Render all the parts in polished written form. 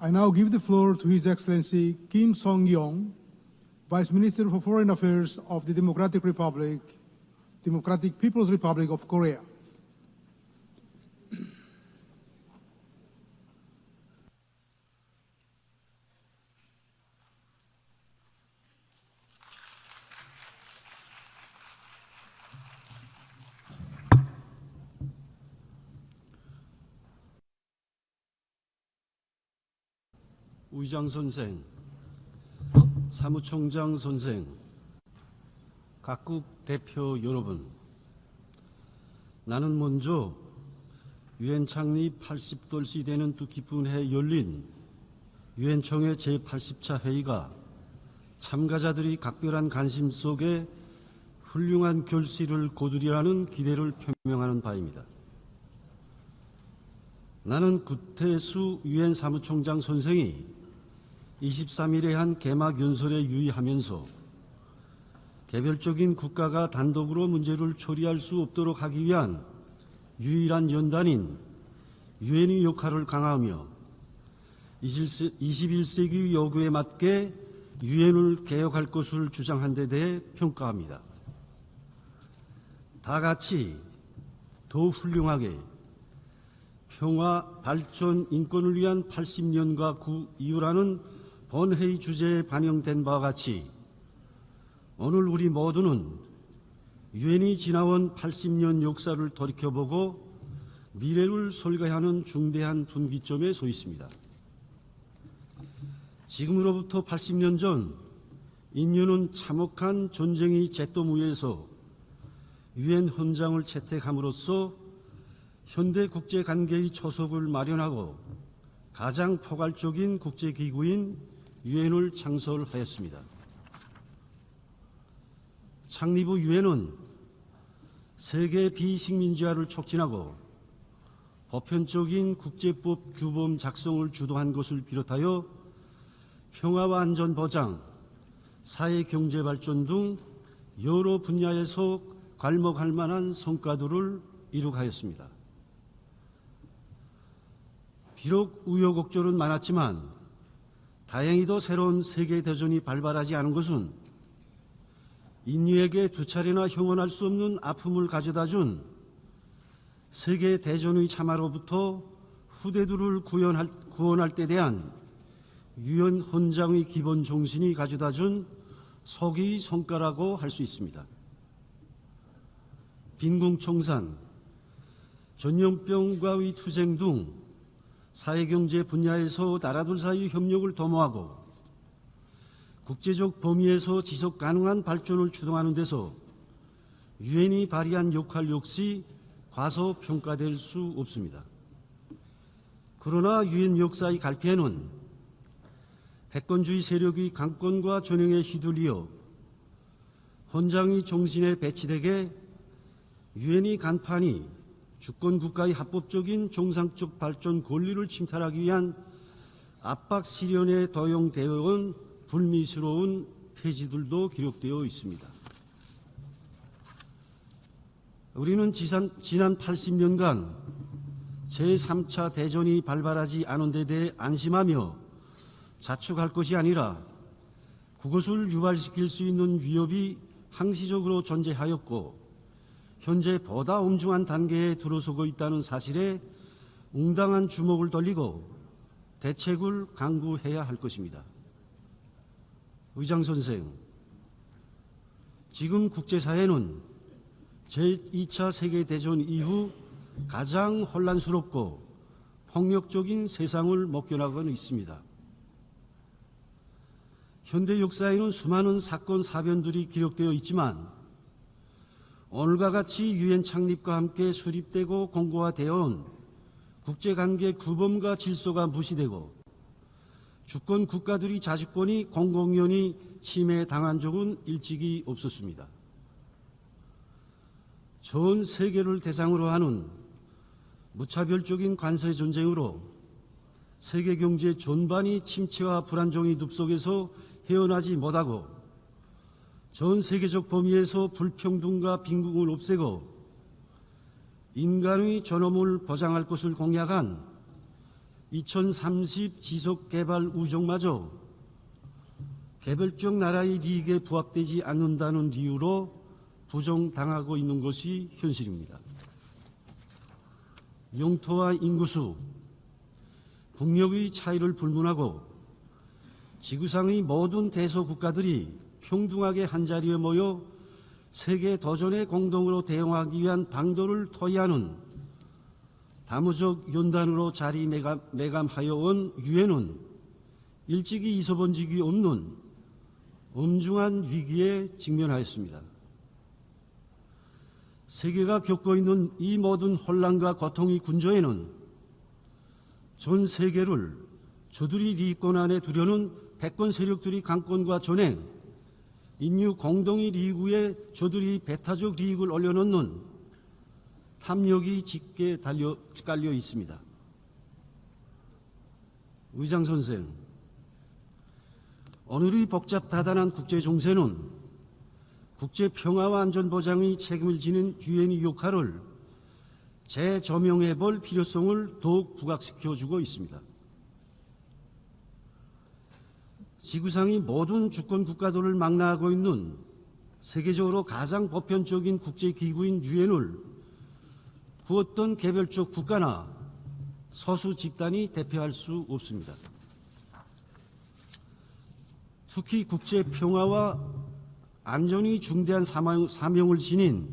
I now give the floor to His Excellency Kim Song-yong, Vice Minister for Foreign Affairs of the Democratic People's Republic of Korea. 의장 선생, 사무총장 선생, 각국 대표 여러분, 나는 먼저 유엔 창립 80돌이 되는 뜻깊은 해에 열린 유엔 총회 제80차 회의가 참가자들이 각별한 관심 속에 훌륭한 결실을 거두리라는 기대를 표명하는 바입니다. 나는 구태수 유엔 사무총장 선생이 23일에 한 개막 연설에 유의하면서 개별적인 국가가 단독으로 문제를 처리할 수 없도록 하기 위한 유일한 연단인 유엔의 역할을 강화하며 21세기 요구에 맞게 유엔을 개혁할 것을 주장한 데 대해 평가합니다. 다 같이 더 훌륭하게 평화, 발전, 인권을 위한 80년과 그 이후라는 본회의 주제에 반영된 바와 같이 오늘 우리 모두는 유엔이 지나온 80년 역사를 돌이켜보고 미래를 설계하는 중대한 분기점에 서 있습니다. 지금으로부터 80년 전 인류는 참혹한 전쟁의 잿더미에서 유엔 헌장을 채택함으로써 현대 국제관계의 초석을 마련하고 가장 포괄적인 국제기구인 유엔을 창설하였습니다. 창립 후 유엔은 세계 비식민지화를 촉진하고 보편적인 국제법 규범 작성을 주도한 것을 비롯하여 평화와 안전 보장, 사회 경제 발전 등 여러 분야에서 괄목할 만한 성과들을 이룩하였습니다. 비록 우여곡절은 많았지만 다행히도 새로운 세계대전이 발발하지 않은 것은 인류에게 두 차례나 형언할 수 없는 아픔을 가져다준 세계대전의 참화로부터 후대들을 구원할 때 대한 유엔 헌장의 기본 정신이 가져다준 소기의 성과라고 할 수 있습니다. 빈궁청산, 전염병과의 투쟁 등 사회경제 분야에서 나라들 사이 협력을 도모하고 국제적 범위에서 지속 가능한 발전을 추동하는 데서 유엔이 발휘한 역할 역시 과소평가될 수 없습니다. 그러나 유엔 역사의 갈피에는 패권주의 세력의 강권과 전횡에 휘둘리어 헌장의 정신에 배치되게 유엔이 간판이 주권 국가의 합법적인 정상적 발전 권리를 침탈하기 위한 압박 시련에 도용되어 온 불미스러운 폐지들도 기록되어 있습니다. 우리는 지난 80년간 제3차 대전이 발발하지 않은 데 대해 안심하며 자축할 것이 아니라 그것을 유발시킬 수 있는 위협이 항시적으로 존재하였고 현재 보다 엄중한 단계에 들어서고 있다는 사실에 응당한 주목을 돌리고 대책을 강구해야 할 것입니다. 의장 선생, 지금 국제사회는 제2차 세계대전 이후 가장 혼란스럽고 폭력적인 세상을 목견하고 있습니다. 현대 역사에는 수많은 사건, 사변들이 기록되어 있지만 오늘과 같이 유엔 창립과 함께 수립되고 공고화되어 온 국제관계 규범과 질서가 무시되고 주권 국가들이 자주권이 공공연히 침해당한 적은 일찍이 없었습니다. 전 세계를 대상으로 하는 무차별적인 관세 전쟁으로 세계 경제 전반이 침체와 불안정의 늪속에서 헤어나지 못하고 전 세계적 범위에서 불평등과 빈궁을 없애고 인간의 존엄을 보장할 것을 공약한 2030 지속개발 우정마저 개별적 나라의利益에 부합되지 않는다는 이유로 부정당하고 있는 것이 현실입니다. 영토와 인구수, 국력의 차이를 불문하고 지구상의 모든 대소국가들이 평등하게 한자리에 모여 세계 도전에 공동으로 대응하기 위한 방도를 토의하는 다무적 연단으로 자리매감하여 온 유엔은 일찍이 있어본 적이 없는 엄중한 위기에 직면하였습니다. 세계가 겪고 있는 이 모든 혼란과 고통의 군조에는 전 세계를 저들이 리권 안에 두려는 패권 세력들이 강권과 전행, 인류 공동의 리그 위에 저들이 배타적 리익을 올려놓는 탐욕이 짙게 깔려 있습니다. 의장 선생, 오늘의 복잡다단한 국제 정세는 국제 평화와 안전 보장의 책임을 지는 유엔의 역할을 재조명해 볼 필요성을 더욱 부각시켜주고 있습니다. 지구상의 모든 주권 국가들을 망라하고 있는 세계적으로 가장 보편적인 국제기구인 유엔을 그 어떤 개별적 국가나 소수 집단이 대표할 수 없습니다. 특히 국제 평화와 안전이 중대한 사명을 지닌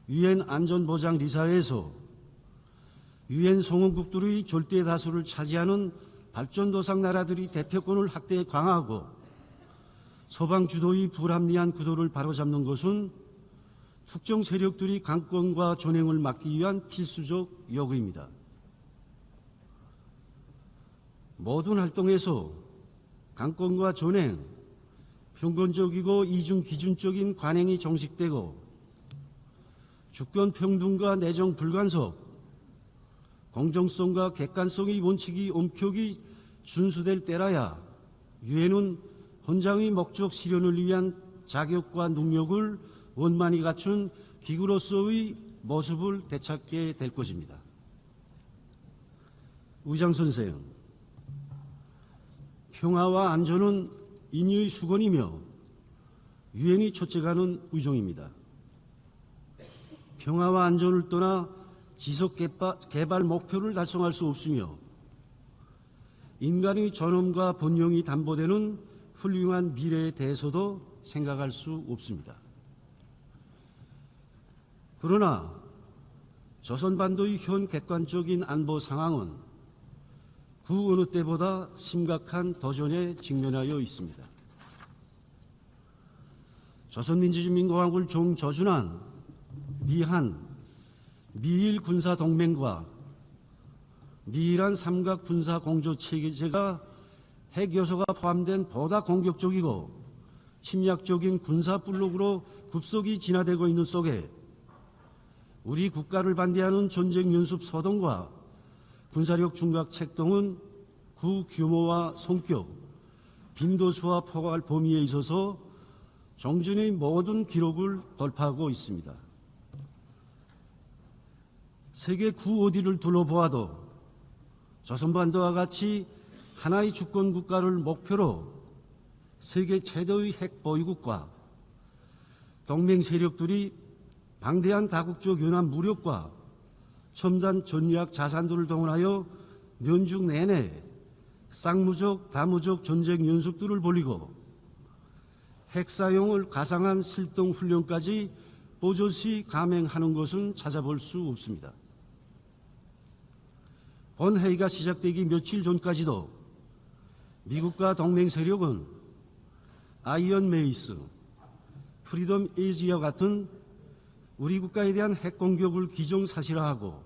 유엔 안전보장리사회에서 유엔 성원국들의 절대 다수를 차지하는 발전도상 나라들이 대표권을 확대 강화하고 서방 주도의 불합리한 구도를 바로잡는 것은 특정 세력들이 강권과 전횡을 막기 위한 필수적 요구입니다. 모든 활동에서 강권과 전횡, 평균적이고 이중 기준적인 관행이 정식되고 주권 평등과 내정 불간섭, 공정성과 객관성의 원칙이 엄격히 준수될 때라야 유엔은 헌장의 목적 실현을 위한 자격과 능력을 원만히 갖춘 기구로서의 모습을 되찾게 될 것입니다. 의장 선생, 평화와 안전은 인류의 수건이며 유엔이 초청하는 의종입니다. 평화와 안전을 떠나 지속 개발 목표를 달성할 수 없으며 인간의 존엄과 번영이 담보되는 훌륭한 미래에 대해서도 생각할 수 없습니다. 그러나 조선반도의 현 객관적인 안보 상황은 그 어느 때보다 심각한 도전에 직면하여 있습니다. 조선민주주의인민공화국을 종저준한 미한, 미일 군사동맹과 미일한 삼각 군사공조체제가 핵요소가 포함된 보다 공격적이고 침략적인 군사블록으로 급속히 진화되고 있는 속에 우리 국가를 반대하는 전쟁 연습 소동과 군사력 중각 책동은 그 규모와 성격, 빈도수와 포괄 범위에 있어서 종전의 모든 기록을 돌파하고 있습니다. 세계 그 어디를 둘러보아도 조선반도와 같이 하나의 주권 국가를 목표로 세계 최대의 핵 보유국과 동맹 세력들이 방대한 다국적 연합 무력과 첨단 전략 자산들을 동원하여 연중 내내 쌍무적, 다무적 전쟁 연습들을 벌이고 핵 사용을 가상한 실동 훈련까지 버젓이 감행하는 것은 찾아볼 수 없습니다. 본 회의가 시작되기 며칠 전까지도 미국과 동맹 세력은 아이언 메이스, 프리덤 에이지와 같은 우리 국가에 대한 핵 공격을 기정사실화하고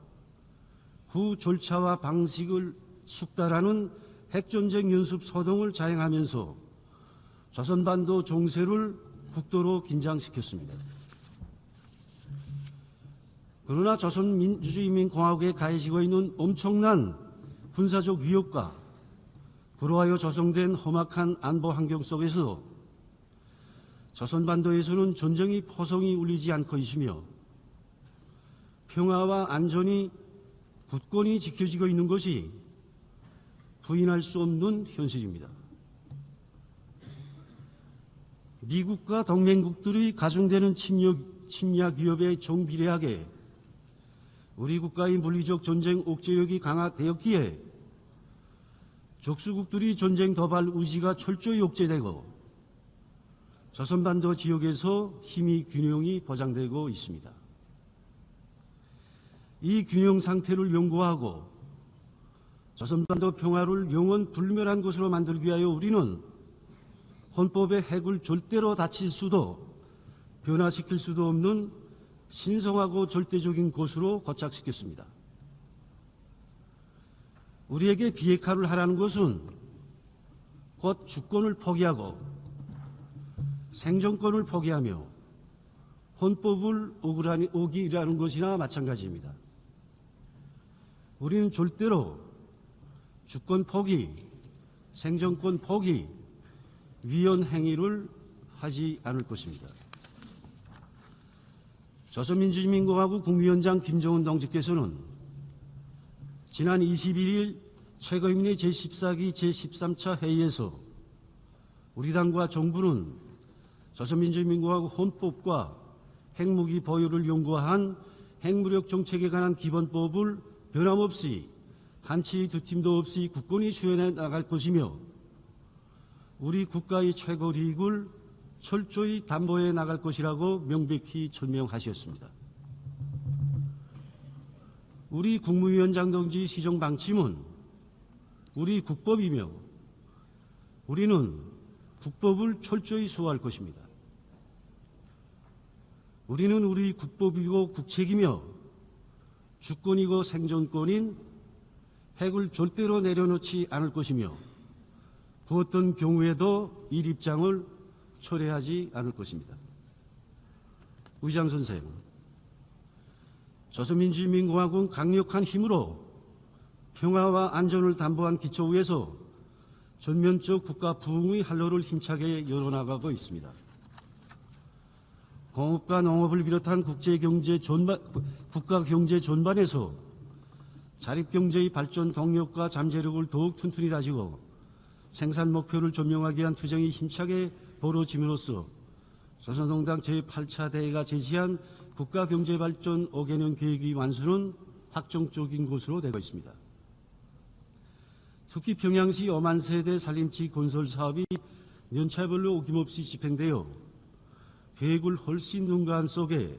그 절차와 방식을 숙달하는 핵전쟁 연습 소동을 자행하면서 조선반도 정세를 극도로 긴장시켰습니다. 그러나 조선민주주의인민공화국에 가해지고 있는 엄청난 군사적 위협과 그로하여 조성된 험악한 안보 환경 속에서 조선반도에서는 전쟁의 포성이 울리지 않고 있으며 평화와 안전이 굳건히 지켜지고 있는 것이 부인할 수 없는 현실입니다. 미국과 동맹국들의 가중되는 침략 위협에 정비례하게 우리 국가의 물리적 전쟁 억제력이 강화되었기에 적수국들이 전쟁 도발 의지가 철저히 억제되고 조선반도 지역에서 힘의 균형이 보장되고 있습니다. 이 균형 상태를 연구하고 조선반도 평화를 영원 불멸한 곳으로 만들기 위하여 우리는 헌법의 핵을 절대로 닫힐 수도 변화시킬 수도 없는 신성하고 절대적인 곳으로 고착시켰습니다. 우리에게 비핵화를 하라는 것은 곧 주권을 포기하고 생존권을 포기하며 헌법을 어기라는 것이나 마찬가지입니다. 우리는 절대로 주권 포기, 생존권 포기, 위헌 행위를 하지 않을 것입니다. 조선민주주의민주공화국 국무위원장 김정은 동지께서는 지난 21일 최고인민회 제14기 제13차 회의에서 우리 당과 정부는 조선민주주의민주공화국 헌법과 핵무기 보유를 연구한 핵무력 정책에 관한 기본법을 변함없이 한치 두 팀도 없이 굳건히 수행해 나갈 것이며 우리 국가의 최고利益을 철저히 담보해 나갈 것이라고 명백히 천명하셨습니다. 우리 국무위원장 동지 시정 방침은 우리 국법이며 우리는 국법을 철저히 수호할 것입니다. 우리는 우리 국법이고 국책이며 주권이고 생존권인 핵을 절대로 내려놓지 않을 것이며 그 어떤 경우에도 이 입장을 철회하지 않을 것입니다. 의장 선생, 조선민주주의민주공화국은 강력한 힘으로 평화와 안전을 담보한 기초 위에서 전면적 국가 부흥의 활로를 힘차게 열어나가고 있습니다. 공업과 농업을 비롯한 국가 경제 전반에서 자립경제의 발전 동력과 잠재력을 더욱 튼튼히 다지고 생산 목표를 점령하기 위한 투쟁이 힘차게 벌어짐으로써 조선농당 제8차 대회가 제시한 국가경제발전 5개년 계획의 완수는 확정적인 것으로 되고 있습니다. 특히 평양시 5만 세대 살림집 건설 사업이 연차별로 어김없이 집행되어 계획을 훨씬 능가한 속에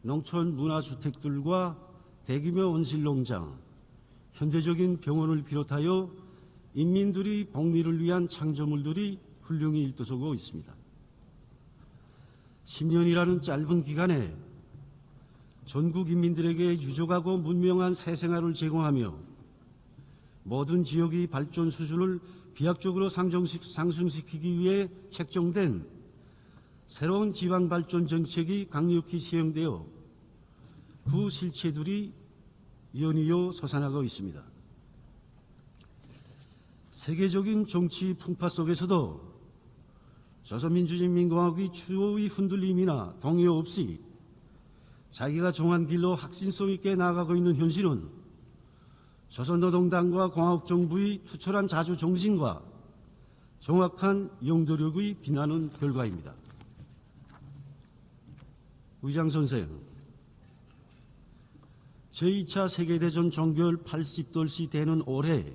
농촌 문화주택들과 대규모 온실농장, 현대적인 병원을 비롯하여 인민들의 복리를 위한 창조물들이 훌륭히 일떠서고 있습니다. 10년이라는 짧은 기간에 전국 인민들에게 유족하고 문명한 새생활을 제공하며 모든 지역의 발전 수준을 비약적으로 상승시키기 위해 책정된 새로운 지방발전 정책이 강력히 시행되어 그 실체들이 연이어 솟아나고 있습니다. 세계적인 정치 풍파 속에서도 조선민주주의민주공화국의 추호의 흔들림이나 동요 없이 자기가 정한 길로 확신성 있게 나아가고 있는 현실은 조선노동당과 공화국정부의 투철한 자주 정신과 정확한 영도력의 빛나는 결과입니다. 의장 선생, 제2차 세계대전 종결 80돌시 되는 올해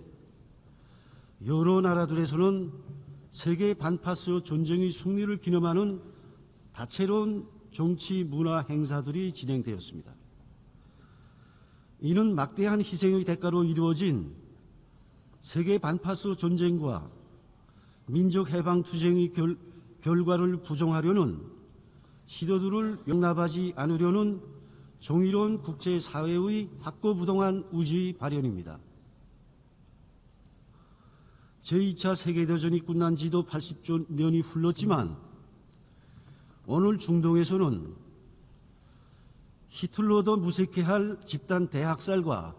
여러 나라들에서는 세계 반파스 전쟁의 승리를 기념하는 다채로운 정치 문화 행사들이 진행되었습니다. 이는 막대한 희생의 대가로 이루어진 세계 반파스 전쟁과 민족 해방 투쟁의 결과를 부정하려는 시도들을 용납하지 않으려는 정의로운 국제사회의 확고부동한 의지의 발현입니다. 제2차 세계대전이 끝난 지도 80년이 흘렀지만 오늘 중동에서는 히틀러도 무색해할 집단 대학살과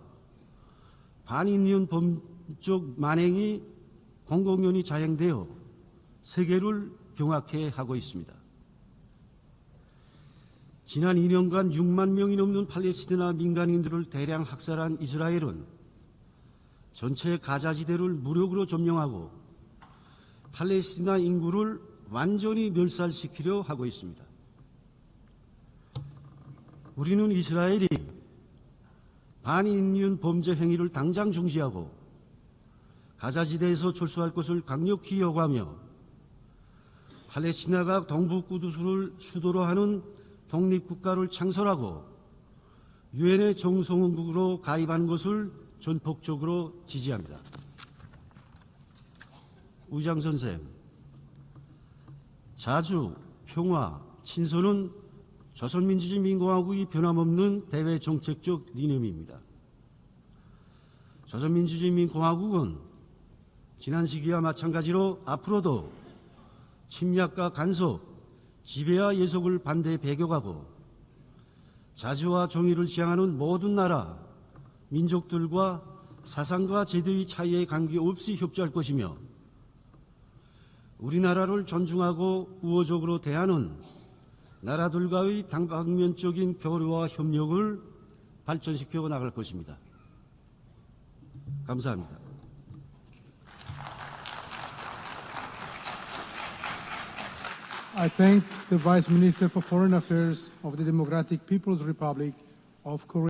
반인륜 범죄 만행이 공공연히 자행되어 세계를 경악해 하고 있습니다. 지난 2년간 6만 명이 넘는 팔레스티나 민간인들을 대량 학살한 이스라엘은 전체 가자지대를 무력으로 점령하고 팔레스티나 인구를 완전히 멸살시키려 하고 있습니다. 우리는 이스라엘이 반인륜 범죄 행위를 당장 중지하고 가자지대에서 철수할 것을 강력히 요구하며 팔레스티나가 동부 꾸두스를 수도로 하는 독립국가를 창설하고 유엔의 정성원국으로 가입하는 것을 전폭적으로 지지합니다. 의장 선생, 자주, 평화, 친선은 조선민주주의민공화국이 변함없는 대외 정책적理念입니다. 조선민주주의민공화국은 지난 시기와 마찬가지로 앞으로도 침략과 간섭, 지배와 예속을 반대에 배격하고 자주와 정의를 지향하는 모든 나라, 민족들과 사상과 제도의 차이에 관계없이 협조할 것이며 우리나라를 존중하고 우호적으로 대하는 나라들과의 다방면적인 교류와 협력을 발전시켜 나갈 것입니다. 감사합니다. I thank the Vice Minister for Foreign Affairs of the Democratic People's Republic of Korea.